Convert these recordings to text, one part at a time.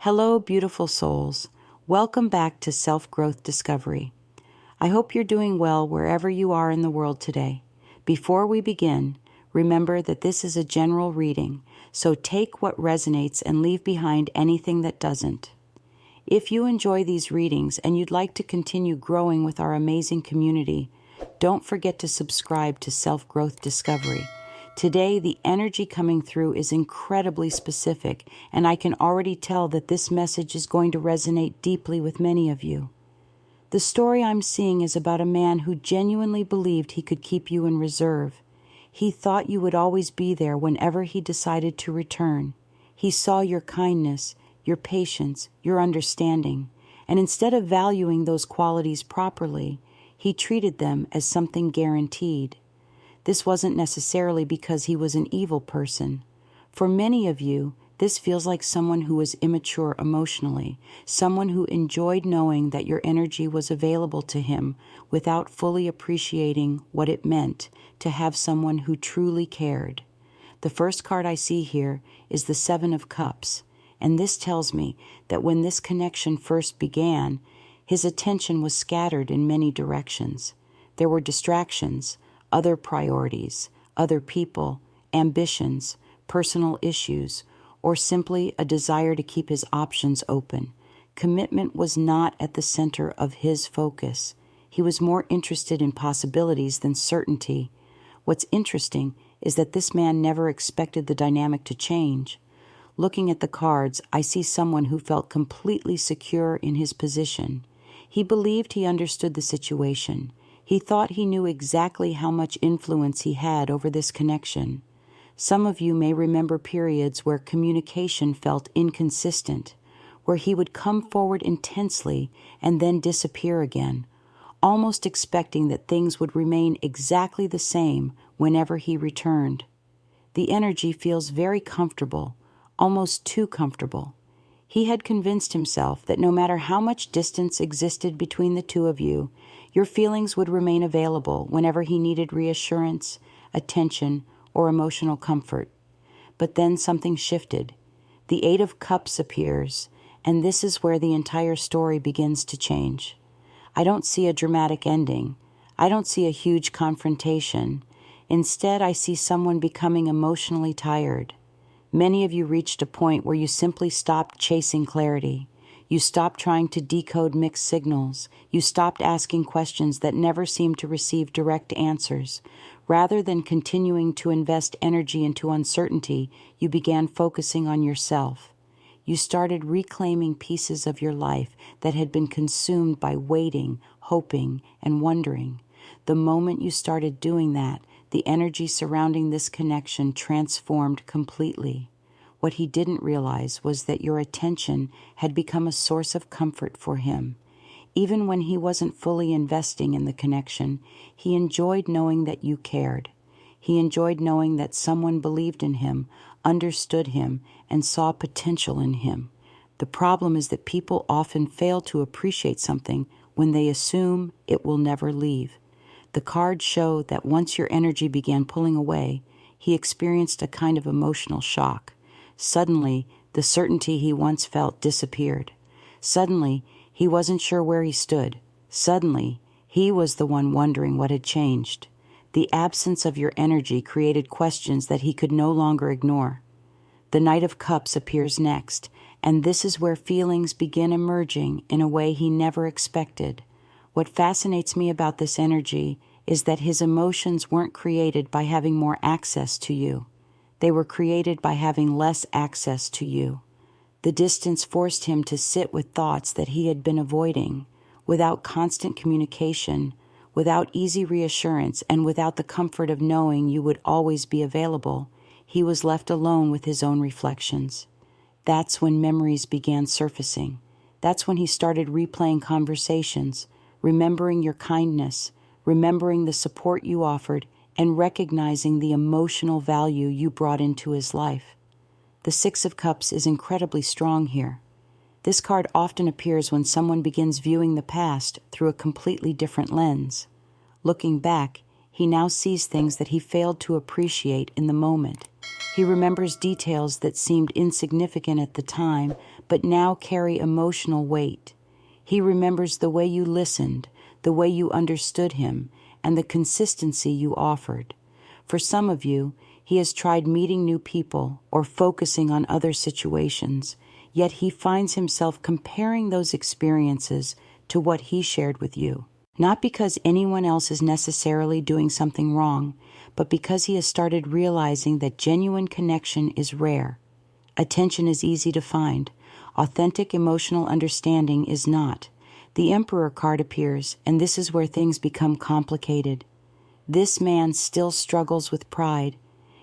Hello, beautiful souls. Welcome back to Self-Growth Discovery. I hope you're doing well wherever you are in the world today. Before we begin, remember that this is a general reading, so take what resonates and leave behind anything that doesn't. If you enjoy these readings and you'd like to continue growing with our amazing community, don't forget to subscribe to Self-Growth Discovery. Today, the energy coming through is incredibly specific, and I can already tell that this message is going to resonate deeply with many of you. The story I'm seeing is about a man who genuinely believed he could keep you in reserve. He thought you would always be there whenever he decided to return. He saw your kindness, your patience, your understanding, and instead of valuing those qualities properly, he treated them as something guaranteed. This wasn't necessarily because he was an evil person. For many of you, this feels like someone who was immature emotionally, someone who enjoyed knowing that your energy was available to him without fully appreciating what it meant to have someone who truly cared. The first card I see here is the Seven of Cups, and this tells me that when this connection first began, his attention was scattered in many directions. There were distractions, other priorities, other people, ambitions, personal issues, or simply a desire to keep his options open. Commitment was not at the center of his focus. He was more interested in possibilities than certainty. What's interesting is that this man never expected the dynamic to change. Looking at the cards, I see someone who felt completely secure in his position. He believed he understood the situation. He thought he knew exactly how much influence he had over this connection. Some of you may remember periods where communication felt inconsistent, where he would come forward intensely and then disappear again, almost expecting that things would remain exactly the same whenever he returned. The energy feels very comfortable, almost too comfortable. He had convinced himself that no matter how much distance existed between the two of you, your feelings would remain available whenever he needed reassurance, attention, or emotional comfort. But then something shifted. The Eight of Cups appears, and this is where the entire story begins to change. I don't see a dramatic ending. I don't see a huge confrontation. Instead, I see someone becoming emotionally tired. Many of you reached a point where you simply stopped chasing clarity. You stopped trying to decode mixed signals. You stopped asking questions that never seemed to receive direct answers. Rather than continuing to invest energy into uncertainty, you began focusing on yourself. You started reclaiming pieces of your life that had been consumed by waiting, hoping, and wondering. The moment you started doing that, the energy surrounding this connection transformed completely. What he didn't realize was that your attention had become a source of comfort for him. Even when he wasn't fully investing in the connection, he enjoyed knowing that you cared. He enjoyed knowing that someone believed in him, understood him, and saw potential in him. The problem is that people often fail to appreciate something when they assume it will never leave. The cards show that once your energy began pulling away, he experienced a kind of emotional shock. Suddenly, the certainty he once felt disappeared. Suddenly, he wasn't sure where he stood. Suddenly, he was the one wondering what had changed. The absence of your energy created questions that he could no longer ignore. The Knight of Cups appears next, and this is where feelings begin emerging in a way he never expected. What fascinates me about this energy is that his emotions weren't created by having more access to you. They were created by having less access to you. The distance forced him to sit with thoughts that he had been avoiding. Without constant communication, without easy reassurance, and without the comfort of knowing you would always be available, he was left alone with his own reflections. That's when memories began surfacing. That's when he started replaying conversations, remembering your kindness, remembering the support you offered, and recognizing the emotional value you brought into his life. The Six of Cups is incredibly strong here. This card often appears when someone begins viewing the past through a completely different lens. Looking back, he now sees things that he failed to appreciate in the moment. He remembers details that seemed insignificant at the time, but now carry emotional weight. He remembers the way you listened, the way you understood him, and the consistency you offered. For some of you, he has tried meeting new people or focusing on other situations, yet he finds himself comparing those experiences to what he shared with you. Not because anyone else is necessarily doing something wrong, but because he has started realizing that genuine connection is rare. Attention is easy to find. Authentic emotional understanding is not. The Emperor card appears, and this is where things become complicated. This man still struggles with pride.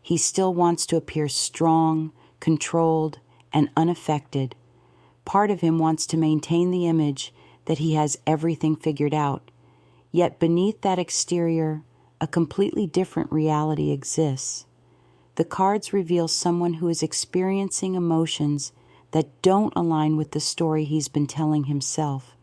He still wants to appear strong, controlled, and unaffected. Part of him wants to maintain the image that he has everything figured out. Yet beneath that exterior, a completely different reality exists. The cards reveal someone who is experiencing emotions that don't align with the story he's been telling himself.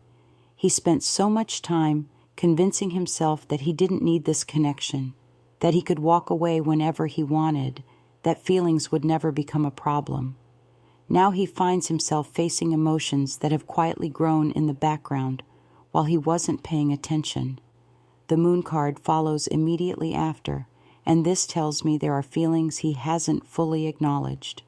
He spent so much time convincing himself that he didn't need this connection, that he could walk away whenever he wanted, that feelings would never become a problem. Now he finds himself facing emotions that have quietly grown in the background while he wasn't paying attention. The Moon card follows immediately after, and this tells me there are feelings he hasn't fully acknowledged.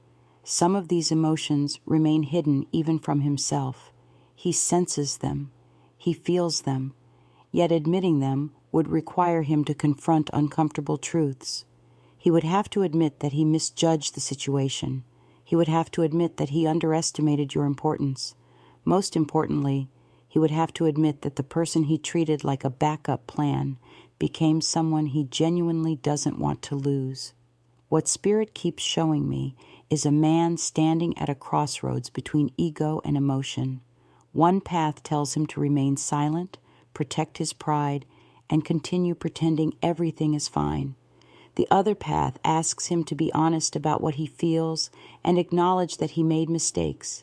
Some of these emotions remain hidden even from himself. He senses them. He feels them. Yet admitting them would require him to confront uncomfortable truths. He would have to admit that he misjudged the situation. He would have to admit that he underestimated your importance. Most importantly, he would have to admit that the person he treated like a backup plan became someone he genuinely doesn't want to lose. What Spirit keeps showing me is a man standing at a crossroads between ego and emotion. One path tells him to remain silent, protect his pride, and continue pretending everything is fine. The other path asks him to be honest about what he feels and acknowledge that he made mistakes.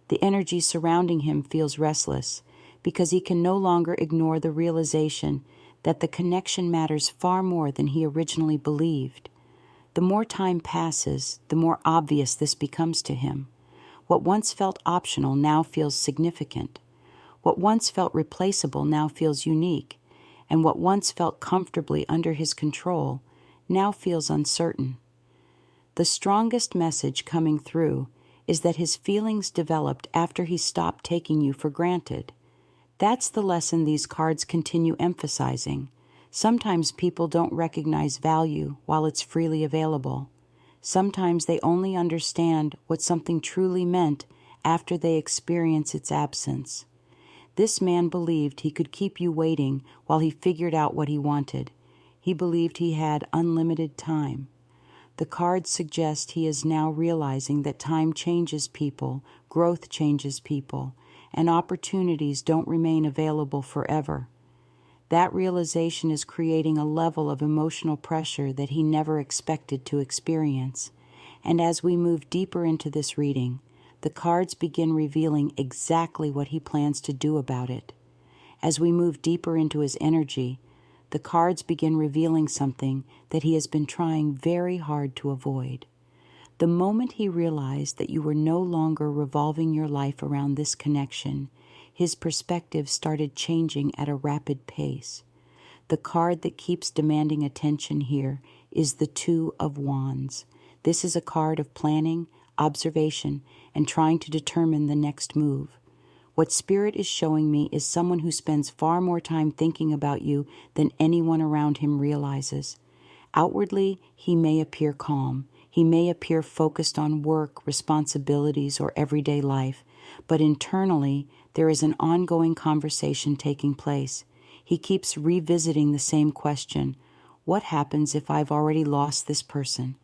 The energy surrounding him feels restless because he can no longer ignore the realization that the connection matters far more than he originally believed. The more time passes, the more obvious this becomes to him. What once felt optional now feels significant. What once felt replaceable now feels unique, and what once felt comfortably under his control now feels uncertain. The strongest message coming through is that his feelings developed after he stopped taking you for granted. That's the lesson these cards continue emphasizing. Sometimes people don't recognize value while it's freely available. Sometimes they only understand what something truly meant after they experience its absence. This man believed he could keep you waiting while he figured out what he wanted. He believed he had unlimited time. The cards suggest he is now realizing that time changes people, growth changes people, and opportunities don't remain available forever. That realization is creating a level of emotional pressure that he never expected to experience. And as we move deeper into this reading, the cards begin revealing exactly what he plans to do about it. As we move deeper into his energy, the cards begin revealing something that he has been trying very hard to avoid. The moment he realized that you were no longer revolving your life around this connection, his perspective started changing at a rapid pace. The card that keeps demanding attention here is the Two of Wands. This is a card of planning, observation, and trying to determine the next move. What Spirit is showing me is someone who spends far more time thinking about you than anyone around him realizes. Outwardly, he may appear calm. He may appear focused on work, responsibilities, or everyday life, but internally, there is an ongoing conversation taking place. He keeps revisiting the same question: what happens if I've already lost this person?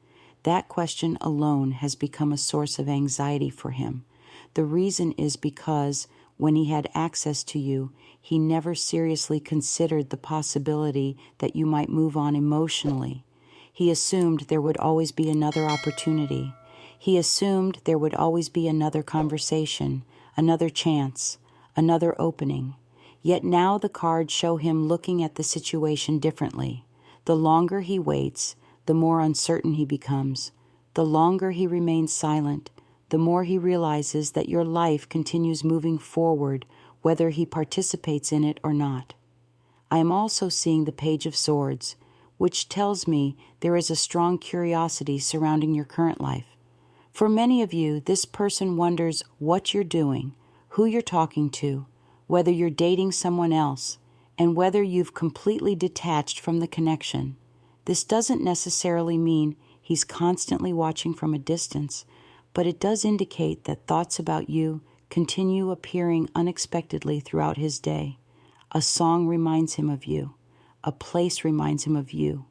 That question alone has become a source of anxiety for him. The reason is because when he had access to you, he never seriously considered the possibility that you might move on emotionally. He assumed there would always be another opportunity. He assumed there would always be another conversation, another chance, another opening. Yet now the cards show him looking at the situation differently. The longer he waits, the more uncertain he becomes. The longer he remains silent, the more he realizes that your life continues moving forward, whether he participates in it or not. I am also seeing the Page of Swords, which tells me there is a strong curiosity surrounding your current life. For many of you, this person wonders what you're doing, who you're talking to, whether you're dating someone else, and whether you've completely detached from the connection. This doesn't necessarily mean he's constantly watching from a distance, but it does indicate that thoughts about you continue appearing unexpectedly throughout his day. A song reminds him of you. A place reminds him of you.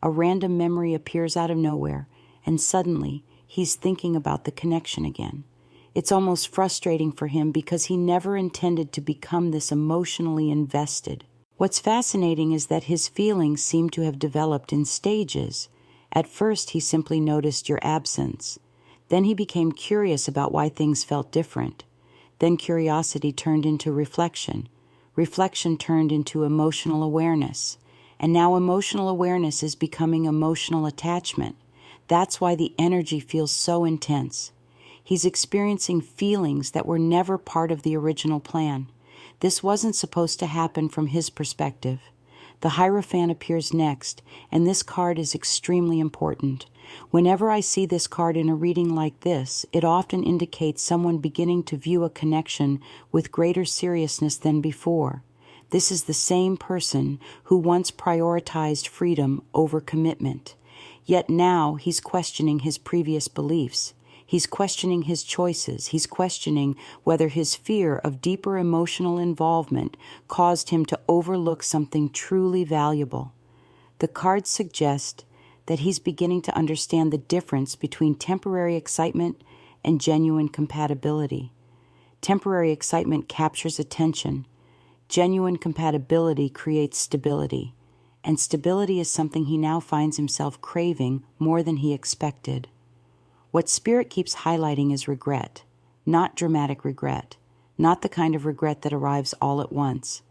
A random memory appears out of nowhere, and suddenly he's thinking about the connection again. It's almost frustrating for him because he never intended to become this emotionally invested. What's fascinating is that his feelings seem to have developed in stages. At first, he simply noticed your absence. Then he became curious about why things felt different. Then curiosity turned into reflection. Reflection turned into emotional awareness. And now emotional awareness is becoming emotional attachment. That's why the energy feels so intense. He's experiencing feelings that were never part of the original plan. This wasn't supposed to happen from his perspective. The Hierophant appears next, and this card is extremely important. Whenever I see this card in a reading like this, it often indicates someone beginning to view a connection with greater seriousness than before. This is the same person who once prioritized freedom over commitment. Yet now he's questioning his previous beliefs. He's questioning his choices. He's questioning whether his fear of deeper emotional involvement caused him to overlook something truly valuable. The cards suggest that he's beginning to understand the difference between temporary excitement and genuine compatibility. Temporary excitement captures attention. Genuine compatibility creates stability. And stability is something he now finds himself craving more than he expected. What Spirit keeps highlighting is regret, not dramatic regret, not the kind of regret that arrives all at once.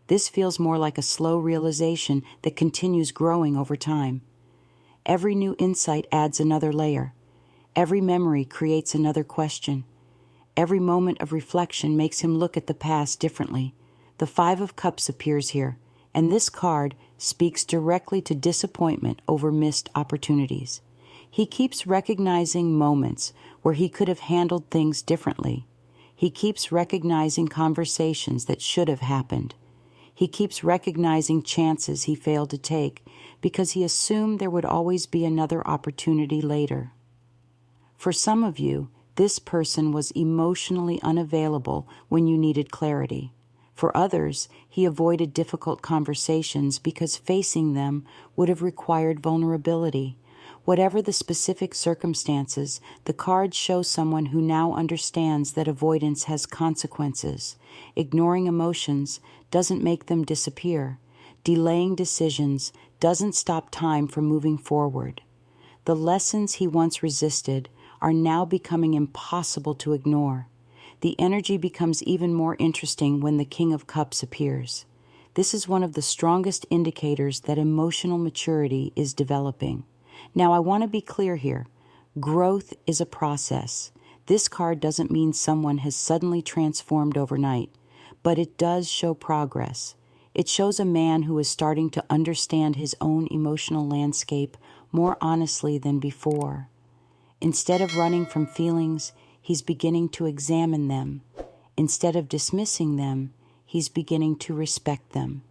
This feels more like a slow realization that continues growing over time. Every new insight adds another layer. Every memory creates another question. Every moment of reflection makes him look at the past differently. The Five of Cups appears here, and this card speaks directly to disappointment over missed opportunities. He keeps recognizing moments where he could have handled things differently. He keeps recognizing conversations that should have happened. He keeps recognizing chances he failed to take because he assumed there would always be another opportunity later. For some of you, this person was emotionally unavailable when you needed clarity. For others, he avoided difficult conversations because facing them would have required vulnerability. Whatever the specific circumstances, the cards show someone who now understands that avoidance has consequences. Ignoring emotions doesn't make them disappear. Delaying decisions doesn't stop time from moving forward. The lessons he once resisted are now becoming impossible to ignore. The energy becomes even more interesting when the King of Cups appears. This is one of the strongest indicators that emotional maturity is developing. Now, I want to be clear here. Growth is a process. This card doesn't mean someone has suddenly transformed overnight, but it does show progress. It shows a man who is starting to understand his own emotional landscape more honestly than before. Instead of running from feelings, he's beginning to examine them. Instead of dismissing them, he's beginning to respect them.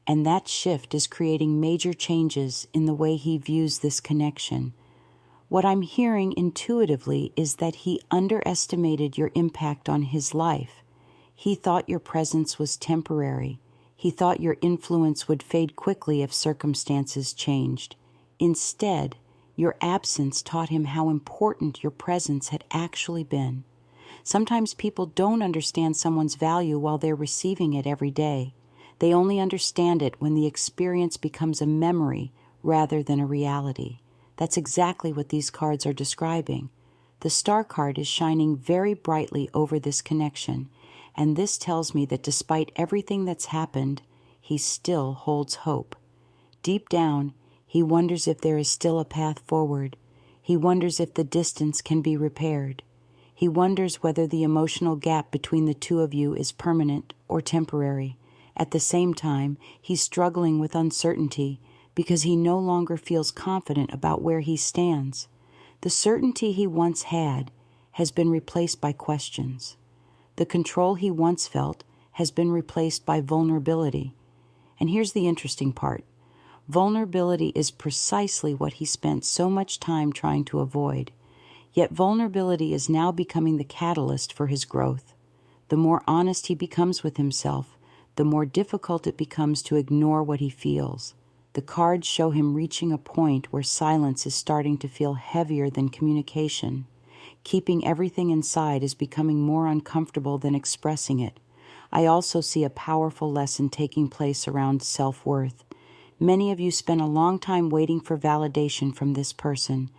And that shift is creating major changes in the way he views this connection. What I'm hearing intuitively is that he underestimated your impact on his life. He thought your presence was temporary. He thought your influence would fade quickly if circumstances changed. Instead, your absence taught him how important your presence had actually been. Sometimes people don't understand someone's value while they're receiving it every day. They only understand it when the experience becomes a memory rather than a reality. That's exactly what these cards are describing. The Star card is shining very brightly over this connection, and this tells me that despite everything that's happened, he still holds hope. Deep down, he wonders if there is still a path forward. He wonders if the distance can be repaired. He wonders whether the emotional gap between the two of you is permanent or temporary. At the same time, he's struggling with uncertainty because he no longer feels confident about where he stands. The certainty he once had has been replaced by questions. The control he once felt has been replaced by vulnerability. And here's the interesting part. Vulnerability is precisely what he spent so much time trying to avoid. Yet vulnerability is now becoming the catalyst for his growth. The more honest he becomes with himself, the more difficult it becomes to ignore what he feels. The cards show him reaching a point where silence is starting to feel heavier than communication. Keeping everything inside is becoming more uncomfortable than expressing it. I also see a powerful lesson taking place around self-worth. Many of you spent a long time waiting for validation from this person.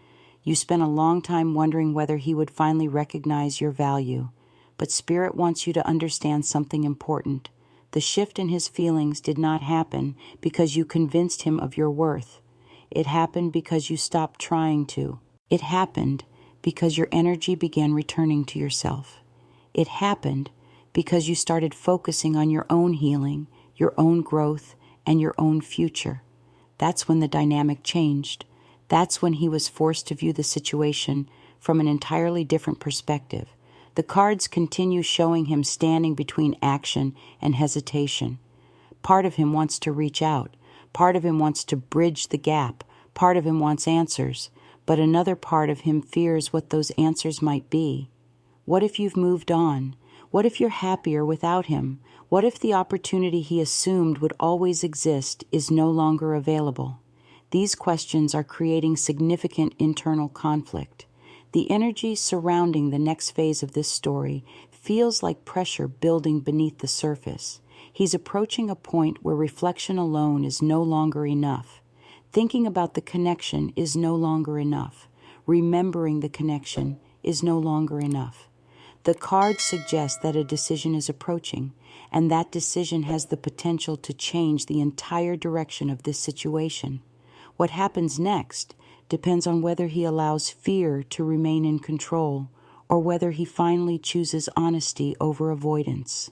You spent a long time wondering whether he would finally recognize your value. But Spirit wants you to understand something important. The shift in his feelings did not happen because you convinced him of your worth. It happened because you stopped trying to. It happened because your energy began returning to yourself. It happened because you started focusing on your own healing, your own growth, and your own future. That's when the dynamic changed. That's when he was forced to view the situation from an entirely different perspective. The cards continue showing him standing between action and hesitation. Part of him wants to reach out. Part of him wants to bridge the gap. Part of him wants answers. But another part of him fears what those answers might be. What if you've moved on? What if you're happier without him? What if the opportunity he assumed would always exist is no longer available? These questions are creating significant internal conflict. The energy surrounding the next phase of this story feels like pressure building beneath the surface. He's approaching a point where reflection alone is no longer enough. Thinking about the connection is no longer enough. Remembering the connection is no longer enough. The cards suggest that a decision is approaching, and that decision has the potential to change the entire direction of this situation. What happens next depends on whether he allows fear to remain in control or whether he finally chooses honesty over avoidance.